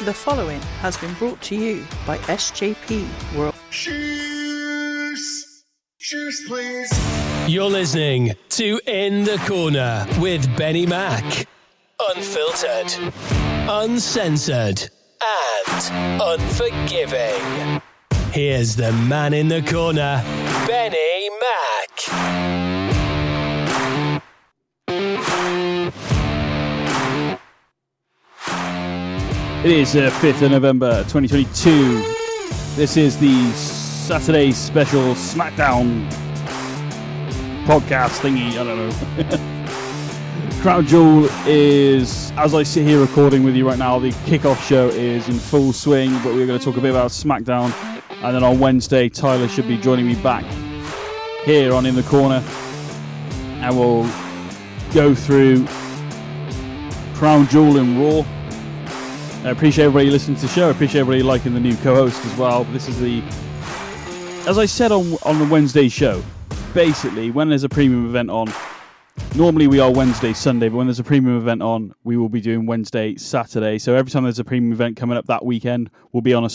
The following has been brought to you by SJP World. Cheers, please. You're listening to In the Corner with BenNy Mac. Unfiltered, uncensored, and unforgiving. Here's the man in the corner, BenNy Mac. It is 5th of November 2022. This is the Saturday special Smackdown podcast thingy. I don't know. Crown Jewel is, as I sit here recording with you right now, the kickoff show is in full swing, but we're going to talk a bit about Smackdown. And then on Wednesday, Tyler should be joining me back here on In the Corner. And we'll go through Crown Jewel and Raw. I appreciate everybody listening to the show. I appreciate everybody liking the new co-host as well. This is the, as I said on the Wednesday show, basically when there's a premium event on, normally we are Wednesday, Sunday, but when there's a premium event on, we will be doing Wednesday, Saturday. So every time there's a premium event coming up that weekend, I'll be on a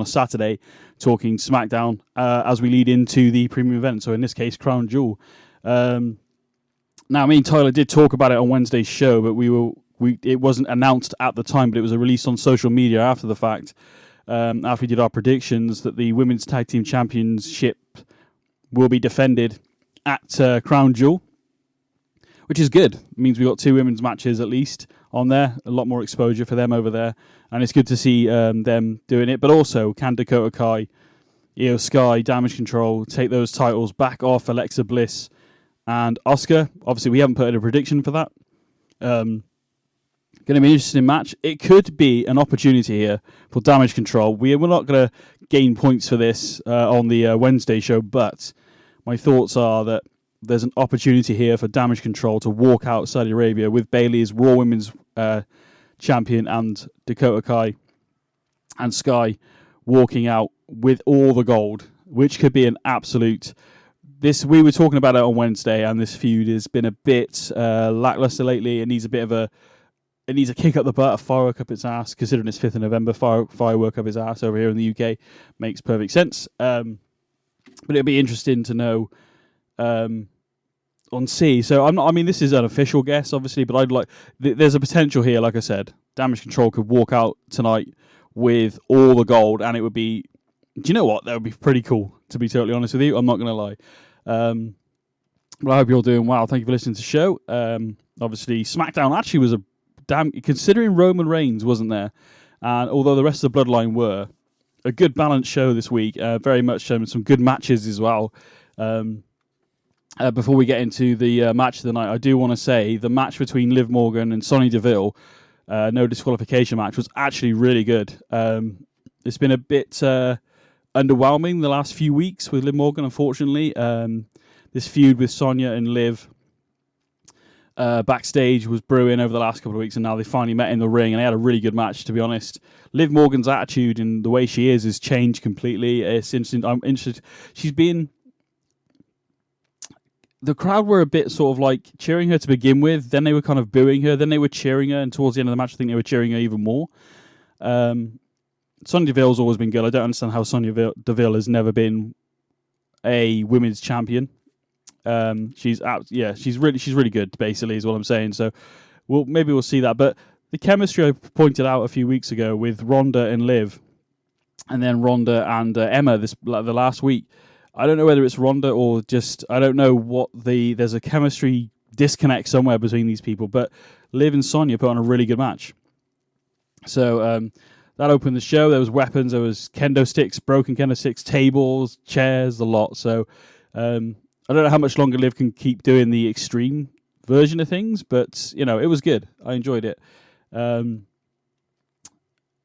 Saturday talking Smackdown as we lead into the premium event. So in this case, Crown Jewel. Now, me and Tyler did talk about it on Wednesday's show, but it wasn't announced at the time, but it was released on social media after the fact, after we did our predictions, that the Women's Tag Team Championship will be defended at Crown Jewel, which is good. It means we've got two women's matches at least on there, a lot more exposure for them over there, and it's good to see them doing it. But also, can Dakota Kai, Io Sky, Damage Control take those titles back off Alexa Bliss and Asuka? Obviously, we haven't put in a prediction for that. Going to be an interesting match. It could be an opportunity here for Damage Control. We're not going to gain points for this on the Wednesday show, but my thoughts are that there's an opportunity here for Damage Control to walk out Saudi Arabia with Bayley as Raw Women's Champion and Dakota Kai and Sky walking out with all the gold, which could be an absolute... We were talking about it on Wednesday, and this feud has been a bit lackluster lately. It needs It needs a kick up the butt, a firework up its ass, considering it's 5th of November, firework up its ass over here in the UK. Makes perfect sense. But it'll be interesting to know on C. So this is an official guess, obviously, but there's a potential here, like I said. Damage Control could walk out tonight with all the gold, and it would be, do you know what? That would be pretty cool, to be totally honest with you. I'm not going to lie. But I hope you're all doing well. Thank you for listening to the show. Obviously, SmackDown actually was considering Roman Reigns wasn't there, and although the rest of the Bloodline were, a good balanced show this week. Very much some good matches as well. Before we get into the match of the night, I do want to say the match between Liv Morgan and Sonya Deville, no disqualification match, was actually really good. It's been a bit underwhelming the last few weeks with Liv Morgan, unfortunately. This feud with Sonya and Liv backstage was brewing over the last couple of weeks, and now they finally met in the ring, and they had a really good match, to be honest. Liv Morgan's attitude and the way she is has changed completely. It's interesting. I'm interested. The crowd were a bit sort of like cheering her to begin with, then they were kind of booing her, then they were cheering her, and towards the end of the match I think they were cheering her even more. Sonya Deville's always been good. I don't understand how Sonya Deville has never been a women's champion. She's really good, basically, is what I'm saying. So maybe we'll see that. But the chemistry I pointed out a few weeks ago with Ronda and Liv, and then Ronda and Emma the last week, I don't know whether it's Ronda or just, I don't know there's a chemistry disconnect somewhere between these people, but Liv and Sonya put on a really good match. So that opened the show. There was weapons, there was kendo sticks, broken kendo sticks, tables, chairs, a lot. So I don't know how much longer Liv can keep doing the extreme version of things, but it was good. I enjoyed it. We're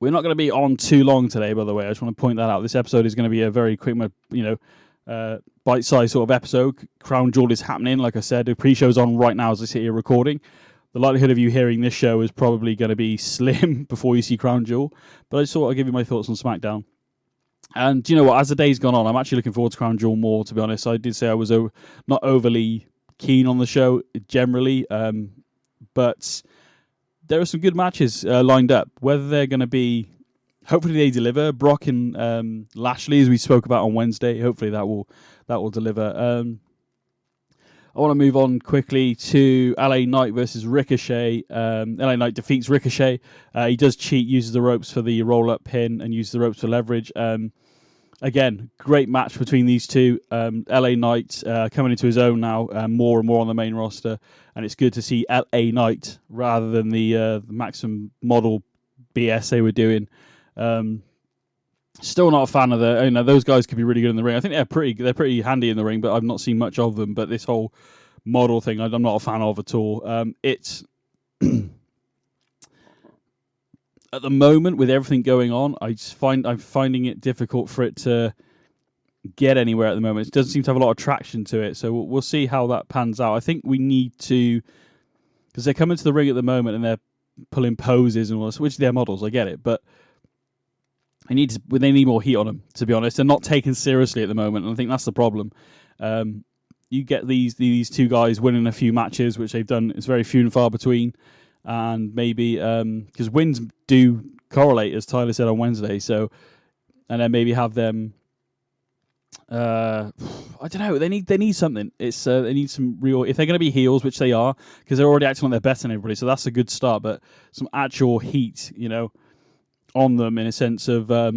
not going to be on too long today, by the way. I just want to point that out. This episode is going to be a very quick, bite-sized sort of episode. Crown Jewel is happening, like I said. The pre-show's on right now as I sit here recording. The likelihood of you hearing this show is probably going to be slim before you see Crown Jewel. But I just thought I'd give you my thoughts on SmackDown. And do you know what? As the day's gone on, I'm actually looking forward to Crown Jewel more, to be honest. I did say I was not overly keen on the show generally, but there are some good matches lined up. Whether they're going to be, hopefully they deliver. Brock and Lashley, as we spoke about on Wednesday, hopefully that will deliver. I want to move on quickly to LA Knight versus Ricochet. LA Knight defeats Ricochet. He does cheat, uses the ropes for the roll-up pin and uses the ropes for leverage. Again, great match between these two. LA Knight coming into his own now, more and more on the main roster. And it's good to see LA Knight rather than the Maximum Model BS they were doing. Still not a fan of those guys could be really good in the ring. I think they're pretty handy in the ring, but I've not seen much of them. But this whole model thing, I'm not a fan of at all. It's at the moment with everything going on, I'm finding it difficult for it to get anywhere at the moment. It doesn't seem to have a lot of traction to it. So we'll see how that pans out. I think we need to, because they're coming to the ring at the moment and they're pulling poses and all this, which they're models. I get it, but they need more heat on them, to be honest. They're not taken seriously at the moment, and I think that's the problem. You get these two guys winning a few matches, which they've done. It's very few and far between, and maybe because wins do correlate, as Tyler said on Wednesday. So, and then maybe have them. I don't know. They need something. They need some real. If they're going to be heels, which they are, because they're already acting like they're better than everybody, so that's a good start. But some actual heat, on them in a sense of I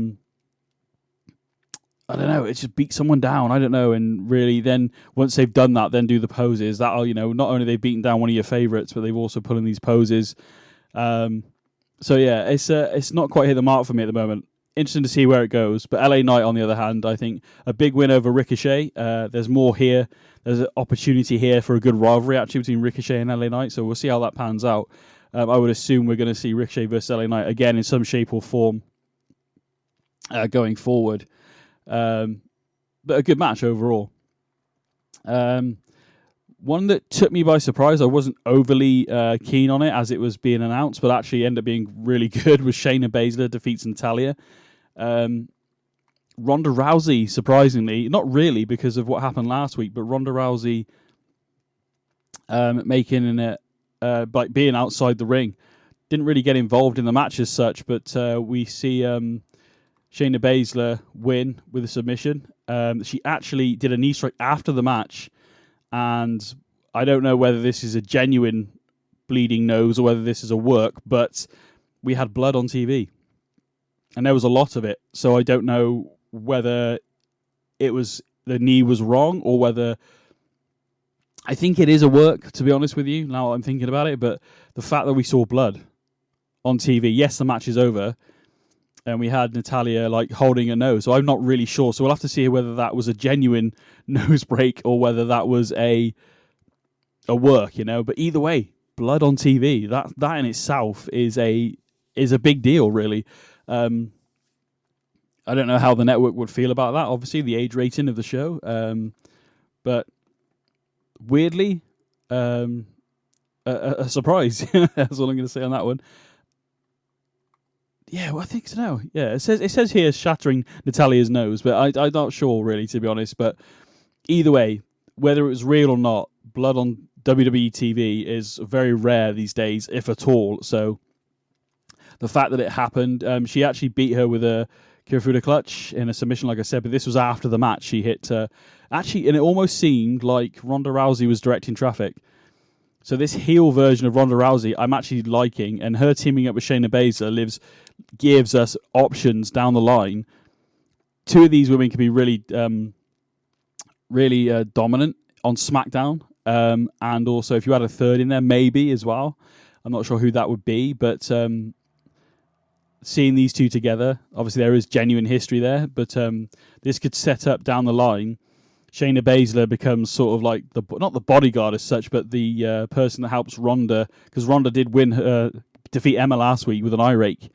don't know, it's just beat someone down, I don't know, and really then once they've done that, then do the poses. That'll, not only they've beaten down one of your favourites, but they've also put in these poses. So yeah, it's not quite hit the mark for me at the moment. Interesting to see where it goes. But LA Knight, on the other hand, I think a big win over Ricochet. There's more here. There's an opportunity here for a good rivalry actually between Ricochet and LA Knight. So we'll see how that pans out. I would assume we're going to see Ricochet versus LA Knight again in some shape or form going forward. But a good match overall. One that took me by surprise, I wasn't overly keen on it as it was being announced, but actually ended up being really good, was Shayna Baszler defeats Natalya. Ronda Rousey, surprisingly, not really because of what happened last week, but Ronda Rousey making an being outside the ring. Didn't really get involved in the match as such, but we see Shayna Baszler win with a submission. She actually did a knee strike after the match, and I don't know whether this is a genuine bleeding nose or whether this is a work, but we had blood on TV, and there was a lot of it. So I don't know whether it was the knee was wrong or whether. I think it is a work, to be honest with you, now I'm thinking about it, but the fact that we saw blood on TV, yes, the match is over, and we had Natalya holding a nose, so I'm not really sure. So we'll have to see whether that was a genuine nose break or whether that was a work, But either way, blood on TV, that in itself is a big deal, really. I don't know how the network would feel about that, obviously, the age rating of the show, but weirdly, a surprise. That's all I'm going to say on that one. Yeah, well, I think so now. Yeah, it says here shattering Natalya's nose, but I'm not sure really, to be honest. But either way, whether it was real or not, blood on WWE TV is very rare these days, if at all. So the fact that it happened, she actually beat her with a Kirifuda clutch in a submission, like I said, but this was after the match. She hit actually, and it almost seemed like Ronda Rousey was directing traffic. So this heel version of Ronda Rousey, I'm actually liking, and her teaming up with Shayna Baszler gives us options down the line. Two of these women can be really, really dominant on SmackDown, and also if you had a third in there, maybe as well. I'm not sure who that would be, but seeing these two together, obviously there is genuine history there, but this could set up down the line. Shayna Baszler becomes sort of like not the bodyguard as such, but the person that helps Ronda, because Ronda did defeat Emma last week with an eye rake.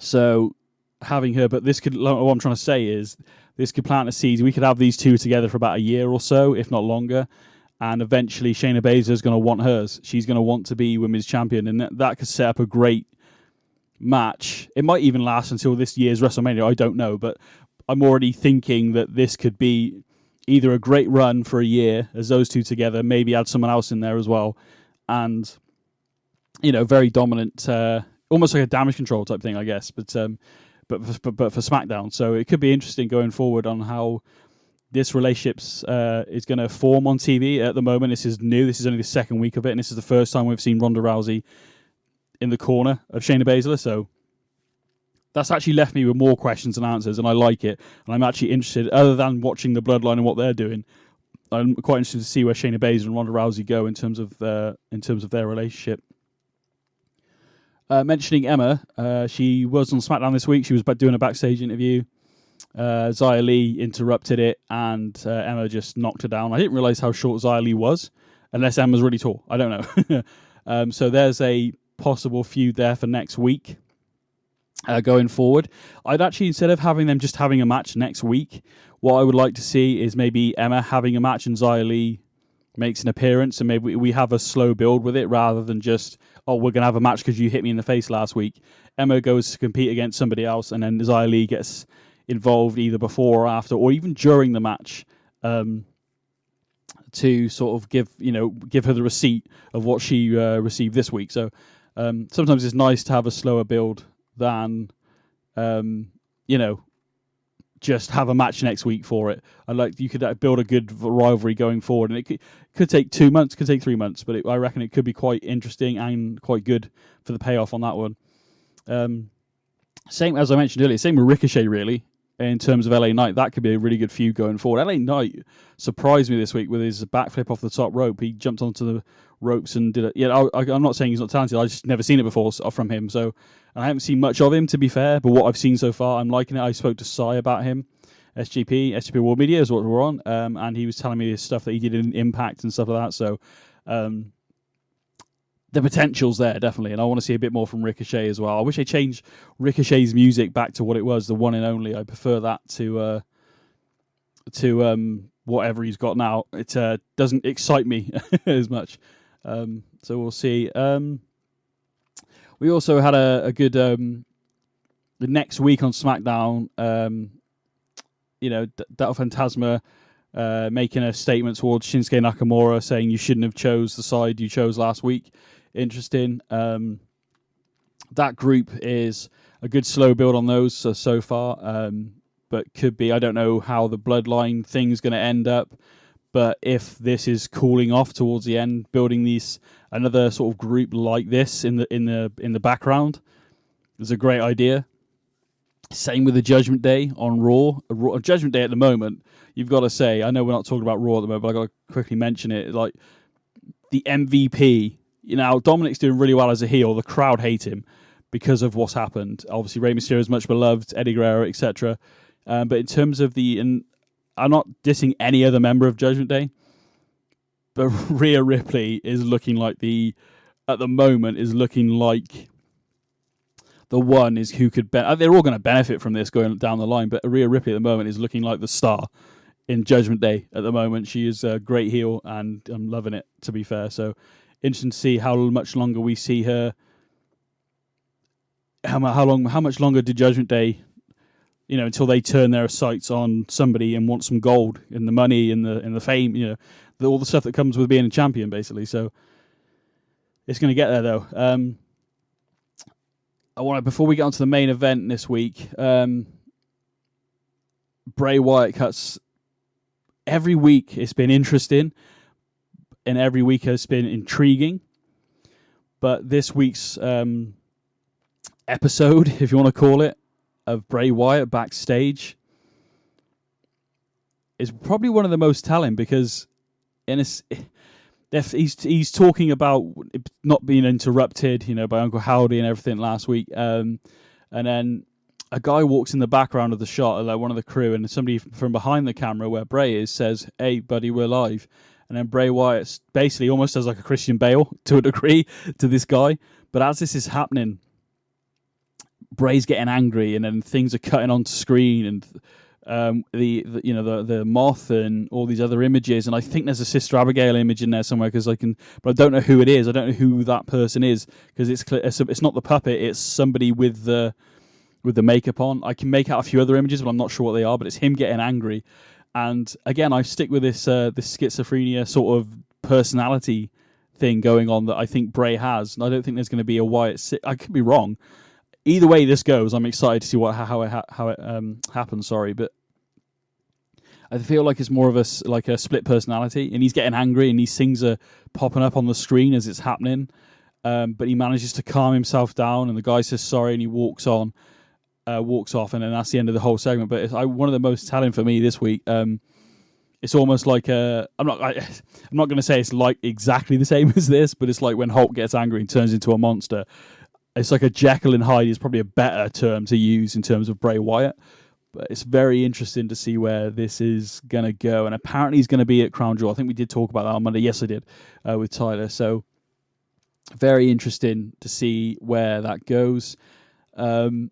So having her, but this could, what I'm trying to say is, this could plant a seed. We could have these two together for about a year or so, if not longer, and eventually Shayna Baszler is going to want hers. She's going to want to be women's champion, and that could set up a great match. It might even last until this year's WrestleMania. I don't know, but I'm already thinking that this could be either a great run for a year as those two together, maybe add someone else in there as well, and very dominant, almost like a damage control type thing, I guess. But for SmackDown, so it could be interesting going forward on how this relationship is going to form on TV. At the moment, this is new. This is only the second week of it, and this is the first time we've seen Ronda Rousey in the corner of Shayna Baszler. So that's actually left me with more questions than answers, and I like it. And I'm actually interested, other than watching the Bloodline and what they're doing, I'm quite interested to see where Shayna Baszler and Ronda Rousey go in terms of their relationship. Mentioning Emma, she was on SmackDown this week. She was doing a backstage interview. Xia Li interrupted it, and Emma just knocked her down. I didn't realize how short Xia Li was, unless Emma's really tall. I don't know. So there's a possible feud there for next week. Going forward, I'd actually, instead of having them just having a match next week, what I would like to see is maybe Emma having a match and Xia Li makes an appearance, and maybe we have a slow build with it rather than just, we're going to have a match because you hit me in the face last week. Emma goes to compete against somebody else, and then Xia Li gets involved either before or after, or even during the match, to sort of give her the receipt of what she received this week. So sometimes it's nice to have a slower build than just have a match next week for it. You could build a good rivalry going forward, and it could take 2 months, could take 3 months, but I reckon it could be quite interesting and quite good for the payoff on that one. Same as I mentioned earlier, same with Ricochet really. In terms of LA Knight, that could be a really good feud going forward. LA Knight surprised me this week with his backflip off the top rope. He jumped onto the ropes and did it. Yeah, I'm not saying he's not talented. I just never seen it before from him. So I haven't seen much of him, to be fair. But what I've seen so far, I'm liking it. I spoke to Sai about him. SGP World Media is what we're on, and he was telling me the stuff that he did in Impact and stuff like that. So the potential's there, definitely, and I want to see a bit more from Ricochet as well. I wish they changed Ricochet's music back to what it was, the one and only. I prefer that to whatever he's got now. It doesn't excite me as much. So we'll see. We also had a good the next week on SmackDown. Del Fantasma making a statement towards Shinsuke Nakamura, saying you shouldn't have chose the side you chose last week. Interesting. That group is a good slow build on those so far, but could be. I don't know how the Bloodline thing is going to end up, but if this is cooling off towards the end, building another sort of group like this in the background is a great idea. Same with the Judgment Day on Raw. Judgment Day at the moment, you've got to say, I know we're not talking about Raw at the moment, but I've got to quickly mention it. Like the MVP. Dominic's doing really well as a heel. The crowd hate him because of what's happened. Obviously, Rey Mysterio is much beloved, Eddie Guerrero, etc. But in terms of I'm not dissing any other member of Judgment Day, but Rhea Ripley is looking like at the moment is looking like the one is who could they're all going to benefit from this going down the line, but Rhea Ripley at the moment is looking like the star in Judgment Day at the moment. She is a great heel, and I'm loving it, to be fair. So interesting to see how much longer we see her. How much longer do Judgment Day, until they turn their sights on somebody and want some gold and the money and the fame, all the stuff that comes with being a champion, basically. So it's going to get there, though. Before we get onto the main event this week, Bray Wyatt cuts. Every week it's been interesting, and every week has been intriguing. But this week's episode, if you want to call it, of Bray Wyatt backstage is probably one of the most telling, because he's talking about not being interrupted, by Uncle Howdy and everything last week. And then a guy walks in the background of the shot, like one of the crew, and somebody from behind the camera where Bray is says, "Hey, buddy, we're live." And then Bray Wyatt basically almost does like a Christian Bale to a degree to this guy. But as this is happening, Bray's getting angry, and then things are cutting onto screen, and the moth and all these other images, and I think there's a Sister Abigail image in there somewhere, but I don't know who it is. I don't know who that person is, because it's not the puppet. It's somebody with the makeup on. I can make out a few other images, but I'm not sure what they are. But it's him getting angry, and again, I stick with this schizophrenia sort of personality thing going on that I think Bray has, and I don't think there's going to be a Wyatt. I could be wrong. Either way this goes, I'm excited to see how it happens. Sorry, but I feel like it's more of a split personality, and he's getting angry, and these things are popping up on the screen as it's happening. But he manages to calm himself down, and the guy says sorry, and he walks off, and then that's the end of the whole segment. But one of the most telling for me this week. It's almost like I'm not going to say it's like exactly the same as this, but it's like when Hulk gets angry and turns into a monster. It's like a Jekyll and Hyde is probably a better term to use in terms of Bray Wyatt. But it's very interesting to see where this is going to go. And apparently he's going to be at Crown Jewel. I think we did talk about that on Monday. Yes, I did, with Tyler. So very interesting to see where that goes. And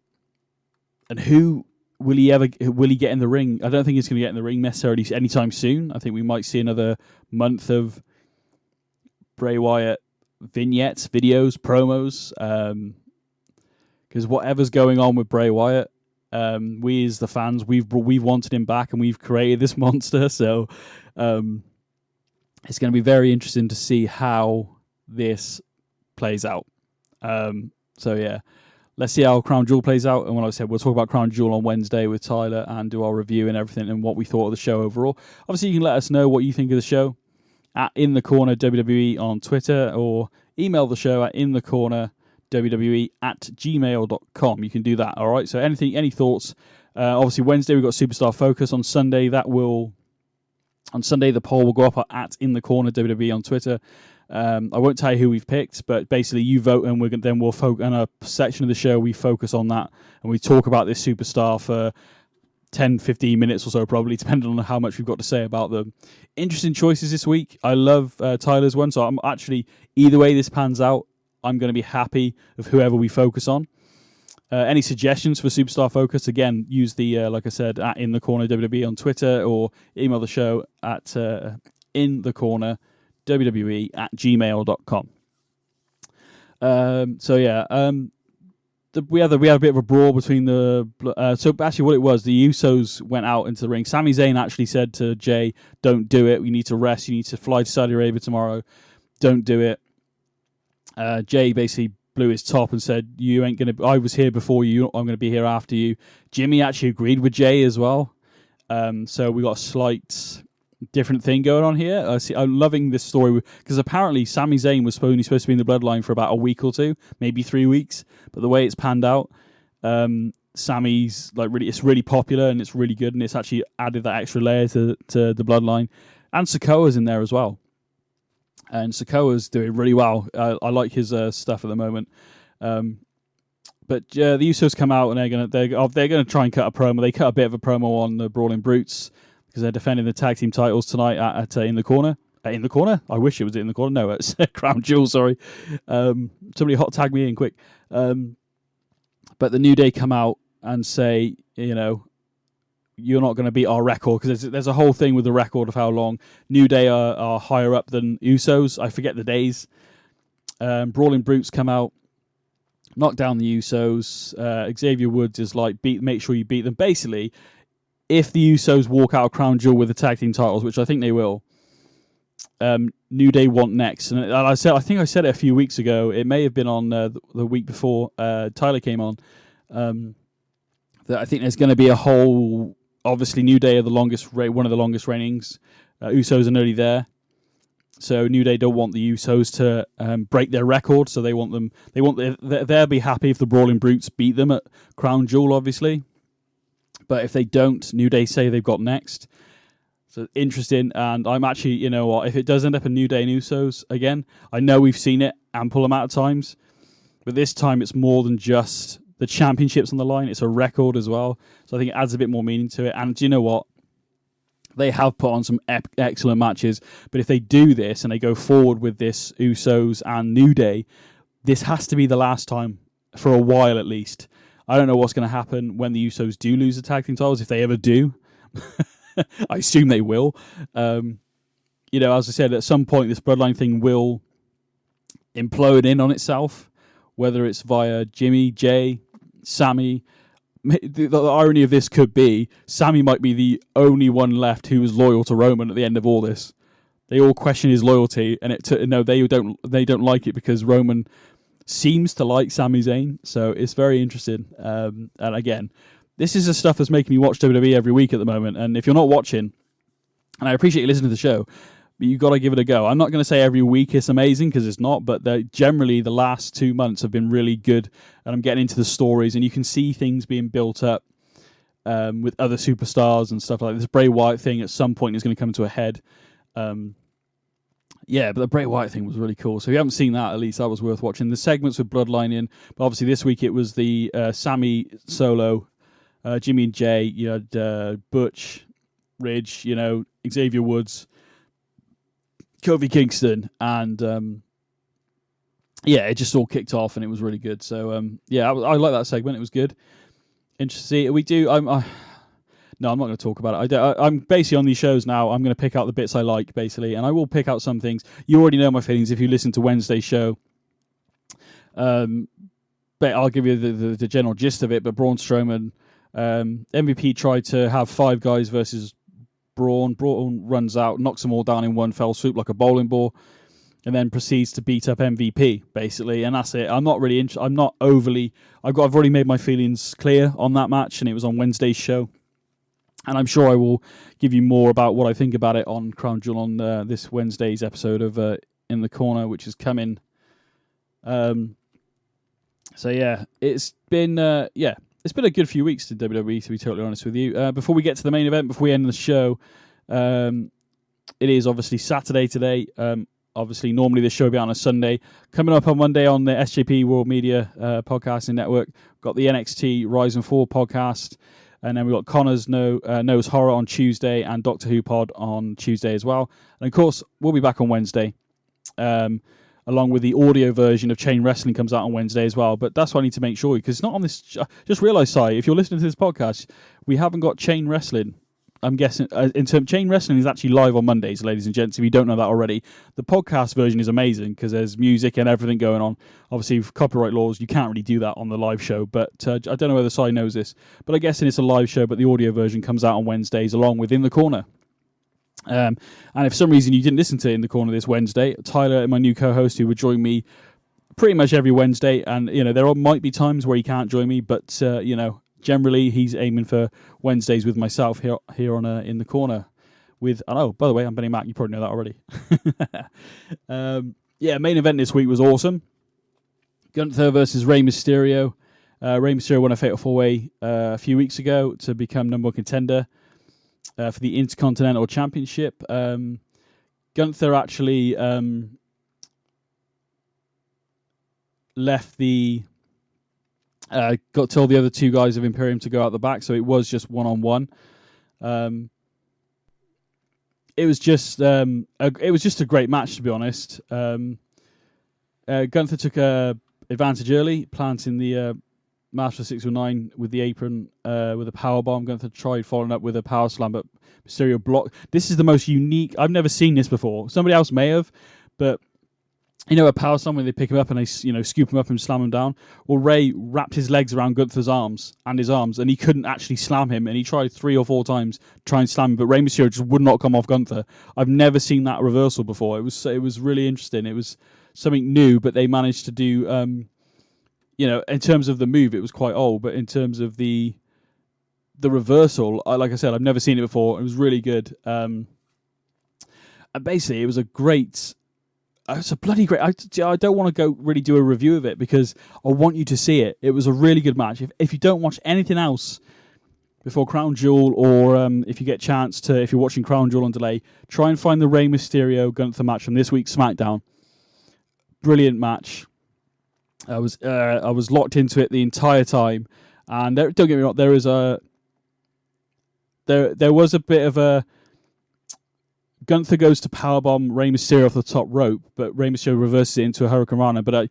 who will he get in the ring? I don't think he's going to get in the ring necessarily anytime soon. I think we might see another month of Bray Wyatt vignettes, videos, promos. Because whatever's going on with Bray Wyatt, we as the fans, we've wanted him back, and we've created this monster. So it's going to be very interesting to see how this plays out. So yeah, let's see how Crown Jewel plays out. And when I said we'll talk about Crown Jewel on Wednesday with Tyler and do our review and everything and what we thought of the show overall. Obviously, you can let us know what you think of the show at In the Corner WWE on Twitter, or email the show at inthecornerwwe@gmail.com. You can do that. All right. So any thoughts? Obviously, Wednesday we've got Superstar Focus. On Sunday the poll will go up at In the Corner WWE on Twitter. I won't tell you who we've picked, but basically you vote, and we'll focus on a section of the show. We focus on that, and we talk about this superstar for 10, 15 minutes or so, probably, depending on how much we've got to say about them. Interesting choices this week. I love Tyler's one, so I'm actually, either way this pans out, I'm going to be happy with whoever we focus on. Any suggestions for Superstar Focus? Again, use the, like I said, at In the Corner WWE on Twitter, or email the show at inthecornerwwe@gmail.com. So yeah, we had a bit of a brawl between the. So actually, what it was, the Usos went out into the ring. Sami Zayn actually said to Jay, "Don't do it. We need to rest. You need to fly to Saudi Arabia tomorrow. Don't do it." Jay basically blew his top and said, "You ain't gonna. I was here before you. I'm gonna be here after you." Jimmy actually agreed with Jay as well. So we got a slight different thing going on here. I'm loving this story because apparently Sami Zayn was supposed to be in the bloodline for about a week or two, maybe 3 weeks. But the way it's panned out, Sami's it's really popular and it's really good, and it's actually added that extra layer to the bloodline. And Sikoa's in there as well, and Sikoa's doing really well. I like his stuff at the moment. But the Usos come out and they're gonna try and cut a promo. They cut a bit of a promo on the Brawling Brutes, because they're defending the tag team titles tonight at In the Corner. In the Corner? I wish it was In the Corner. No, it's Crown Jewel, sorry. Somebody hot tag me in quick. But the New Day come out and say, you're not going to beat our record, because there's a whole thing with the record of how long New Day are higher up than Usos. I forget the days. Brawling Brutes come out, knock down the Usos. Xavier Woods is like, make sure you beat them. Basically, if the Usos walk out of Crown Jewel with the tag team titles, which I think they will, New Day want next. And I think I said it a few weeks ago. It may have been on the week before Tyler came on. That I think there's going to be a whole. Obviously, New Day are one of the longest reignings. Usos are nearly there, so New Day don't want the Usos to break their record. So they'll be happy if the Brawling Brutes beat them at Crown Jewel, obviously. But if they don't, New Day say they've got next. So interesting. And I'm actually, if it does end up in New Day and Usos again, I know we've seen it ample amount of times, but this time it's more than just the championships on the line. It's a record as well. So I think it adds a bit more meaning to it. And do you know what? They have put on some excellent matches. But if they do this and they go forward with this Usos and New Day, this has to be the last time for a while at least. I don't know what's going to happen when the Usos do lose the tag team titles, if they ever do. I assume they will. As I said, at some point this bloodline thing will implode in on itself, whether it's via Jimmy, Jay, Sammy. The irony of this could be Sammy might be the only one left who is loyal to Roman at the end of all this. they all question his loyalty, and they don't like it because Roman seems to like Sami Zayn. So it's very interesting. And again, this is the stuff that's making me watch WWE every week at the moment. And if you're not watching, and I appreciate you listening to the show, but you've got to give it a go. I'm not going to say every week it's amazing because it's not, but generally the last 2 months have been really good, and I'm getting into the stories, and you can see things being built up with other superstars and stuff like this. Bray Wyatt thing at some point is going to come to a head. But the Bray Wyatt thing was really cool. So if you haven't seen that, at least that was worth watching. The segments with Bloodline in, but obviously this week it was the Sammy Solo, Jimmy and Jay. You had Butch, Ridge, Xavier Woods, Kofi Kingston, and it just all kicked off, and it was really good. So I like that segment. It was good. Interesting to see. No, I'm not going to talk about it. I'm basically on these shows now. I'm going to pick out the bits I like, basically, and I will pick out some things. You already know my feelings if you listen to Wednesday's show. But I'll give you the general gist of it. But Braun Strowman, MVP tried to have 5 guys versus Braun. Braun runs out, knocks them all down in one fell swoop like a bowling ball, and then proceeds to beat up MVP, basically. And that's it. I'm not really I'm not overly. I've already made my feelings clear on that match, and it was on Wednesday's show. And I'm sure I will give you more about what I think about it on Crown Jewel on this Wednesday's episode of In the Corner, which is coming. It's been a good few weeks to WWE, to be totally honest with you. Before we get to the main event, before we end the show, it is obviously Saturday today. Obviously, normally this show will be on a Sunday. Coming up on Monday on the SJP World Media Podcasting Network, we've got the NXT Rise and Fall podcast. And then we've got Connor's Knows Horror on Tuesday and Doctor Who Pod on Tuesday as well. And, of course, we'll be back on Wednesday, along with the audio version of Chain Wrestling comes out on Wednesday as well. But that's what I need to make sure, because it's not on this... Just realise, Si, if you're listening to this podcast, we haven't got Chain Wrestling. I'm guessing... Chain Wrestling is actually live on Mondays, ladies and gents, if you don't know that already. The podcast version is amazing because there's music and everything going on. Obviously, with copyright laws, you can't really do that on the live show, but I don't know whether Si knows this. But I'm guessing it's a live show, but the audio version comes out on Wednesdays along with In the Corner. And if for some reason you didn't listen to In the Corner this Wednesday, Tyler, my new co-host, who would join me pretty much every Wednesday, and there might be times where he can't join me, but generally he's aiming for Wednesdays with myself here on In the Corner. By the way, I'm BenNy Mac. You probably know that already. Main event this week was awesome. Gunther versus Rey Mysterio. Rey Mysterio won a Fatal 4-Way a few weeks ago to become number 1 contender for the Intercontinental Championship. Gunther actually left got told the other 2 guys of Imperium to go out the back, so it was just one-on-one. It was just a great match, to be honest. Gunther took advantage early, planting the Master 619 with the apron with a power bomb. Gunther tried following up with a power slam, but Mysterio blocked. This is the most unique. I've never seen this before. Somebody else may have, but a power slam when they pick him up and they scoop him up and slam him down. Well, Ray wrapped his legs around Gunther's arms, and he couldn't actually slam him. And he tried 3 or 4 times to try and slam him, but Rey Mysterio just would not come off Gunther. I've never seen that reversal before. It was really interesting. It was something new, but they managed to do. In terms of the move, it was quite old, but in terms of the reversal, like I said, I've never seen it before. It was really good. And basically, it was a great. It's a bloody great. I don't want to go really do a review of it because I want you to see it. It was a really good match. If you don't watch anything else before Crown Jewel, or if you get a chance to, if you're watching Crown Jewel on delay, try and find the Rey Mysterio Gunther match from this week's Smackdown. Brilliant match. I was locked into it the entire time, and don't get me wrong, there was a bit of a. Gunther goes to powerbomb Rey Mysterio off the top rope, but Rey Mysterio reverses it into a Hurricane Rana. But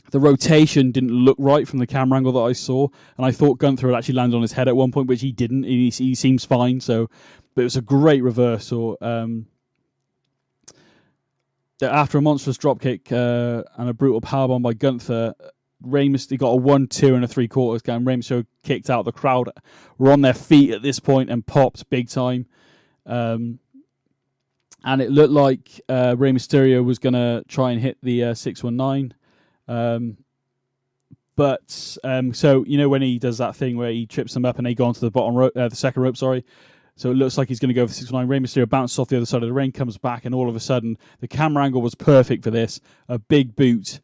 the rotation didn't look right from the camera angle that I saw, and I thought Gunther had actually landed on his head at one point, which he didn't. He seems fine. But it was a great reversal. After a monstrous dropkick and a brutal powerbomb by Gunther, Rey Mysterio got a 1-2 and a 3/4 count. Rey Mysterio kicked out. The crowd were on their feet at this point and popped big time. And it looked like Rey Mysterio was going to try and hit the 619. So, when he does that thing where he trips them up and they go onto the bottom rope, the second rope, sorry. So it looks like he's going to go for 619. Rey Mysterio bounces off the other side of the ring, comes back, and all of a sudden, the camera angle was perfect for this. A big boot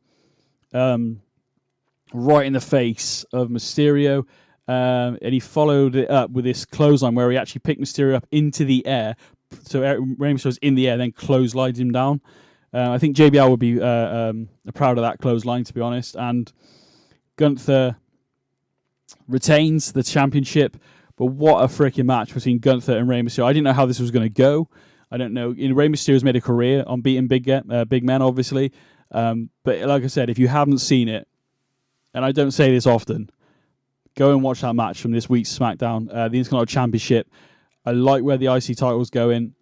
right in the face of Mysterio. And he followed it up with this clothesline where he actually picked Mysterio up into the air. So Rey Mysterio's in the air, then clotheslines him down. I think JBL would be proud of that clothesline, to be honest. And Gunther retains the championship. But what a freaking match between Gunther and Rey Mysterio. I didn't know how this was going to go. I don't know. Rey Mysterio's made a career on beating big men, obviously. But like I said, if you haven't seen it, and I don't say this often, go and watch that match from this week's SmackDown, the Intercontinental Championship. I like where the IC title's going.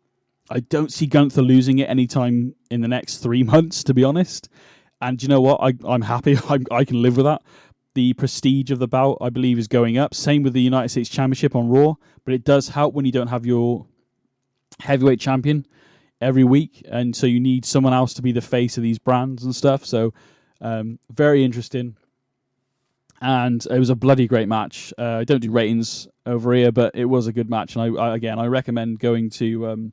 I don't see Gunther losing it anytime in the next 3 months, to be honest. And you know what? I'm happy. I can live with that. The prestige of the bout, I believe, is going up. Same with the United States Championship on Raw. But it does help when you don't have your heavyweight champion every week. And so you need someone else to be the face of these brands and stuff. So very interesting. And it was a bloody great match. I don't do ratings over here, but it was a good match. And I recommend going to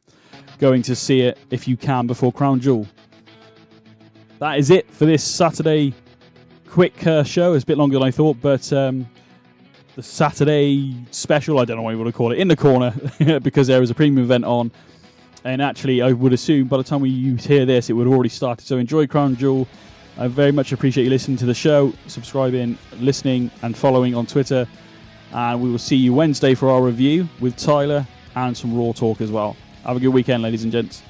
see it if you can before Crown Jewel. That is it for this Saturday quick show. It's a bit longer than I thought, but the Saturday special, I don't know what you want to call it, in the corner, because there is a premium event on. And actually, I would assume by the time you hear this, it would have already started. So enjoy Crown Jewel. I very much appreciate you listening to the show, subscribing, listening, and following on Twitter. And we will see you Wednesday for our review with Tyler and some Raw talk as well. Have a good weekend, ladies and gents.